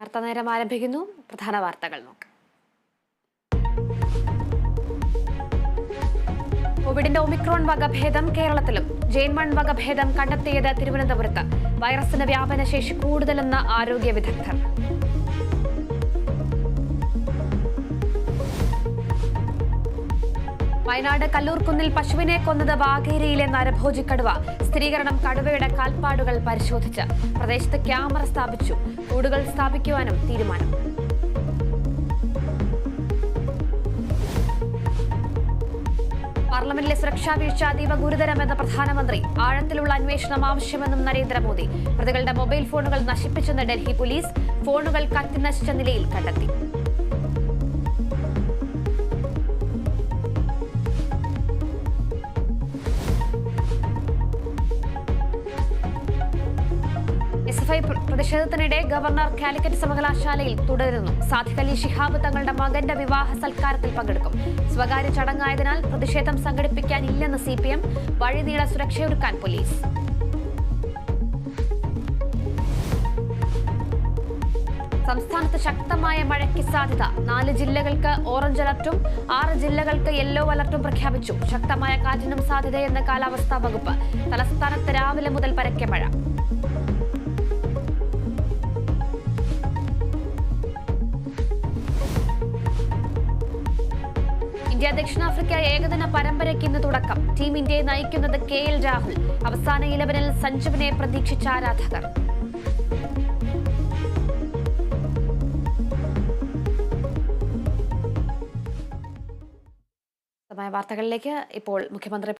വാർത്താനേരം ആരംഭിക്കുന്നു. പ്രധാന വാർത്തകൾ നോക്കാം. കോവിഡിന്റെ ഒമിക്രോൺ വകഭേദം കേരളത്തിലും. ജെയിൻ-1 വകഭേദം കണ്ടെത്തിയത് തിരുവനന്തപുരത്ത്. വൈറസിന് വ്യാപനശേഷി കൂടുതലെന്ന് ആരോഗ്യ വിദഗ്ധർ. വയനാട് കല്ലൂർക്കുന്നിൽ പശുവിനെ കൊന്നത് വാകേരിയിലെ നരഭോജിക്കടുവ. സ്ഥിരീകരണം. കടുവയുടെ കാൽപ്പാടുകൾ പരിശോധിച്ച്. പ്രദേശത്ത് ക്യാമറ സ്ഥാപിച്ചു. കൂടുകൾ സ്ഥാപിക്കുവാനും തീരുമാനം. പാർലമെന്റിലെ സുരക്ഷാ വീഴ്ച അതീവ ഗുരുതരമെന്ന് പ്രധാനമന്ത്രി. ആഴത്തിലുള്ള അന്വേഷണം ആവശ്യമെന്നും നരേന്ദ്രമോദി. പ്രതികളുടെ മൊബൈൽ ഫോണുകൾ നശിപ്പിച്ചെന്ന് ഡൽഹി പോലീസ്. ഫോണുകൾ കത്തിനശിച്ച നിലയിൽ കണ്ടെത്തി. SFI പ്രതിഷേധത്തിനിടെ ഗവർണർ കാലിക്കറ്റ് സർവകലാശാലയിൽ തുടരുന്നു. സാദിഖ് അലി ശിഹാബ് തങ്ങളുടെ മകന്റെ വിവാഹ സൽക്കാരത്തിൽ പങ്കെടുക്കും. സ്വകാര്യ ചടങ്ങായതിനാൽ പ്രതിഷേധം സംഘടിപ്പിക്കാനില്ലെന്ന് CPM. വഴിനീള സുരക്ഷയൊരുക്കാൻ പോലീസ്. സംസ്ഥാനത്ത് ശക്തമായ മഴയ്ക്ക് സാധ്യത. 4 ജില്ലകൾക്ക് ഓറഞ്ച് അലർട്ടും 6 ജില്ലകൾക്ക് യെല്ലോ അലർട്ടും പ്രഖ്യാപിച്ചു. ശക്തമായ കാറ്റിനും സാധ്യതയെന്ന് കാലാവസ്ഥാ വകുപ്പ്. തലസ്ഥാനത്ത് രാവിലെ മുതൽ പരക്കെ മഴ. ഇന്ത്യ ദക്ഷിണാഫ്രിക്ക ഏകദിന പരമ്പരയ്ക്ക് ഇന്ന് തുടക്കം. ടീം ഇന്ത്യയെ നയിക്കുന്നത് KL രാഹുൽ. അവസാന 11-ൽ സഞ്ജുവിനെ പ്രതീക്ഷിച്ച ആരാധകർ. വാർത്തകളിലേക്ക്. ഇപ്പോൾ മുഖ്യമന്ത്രി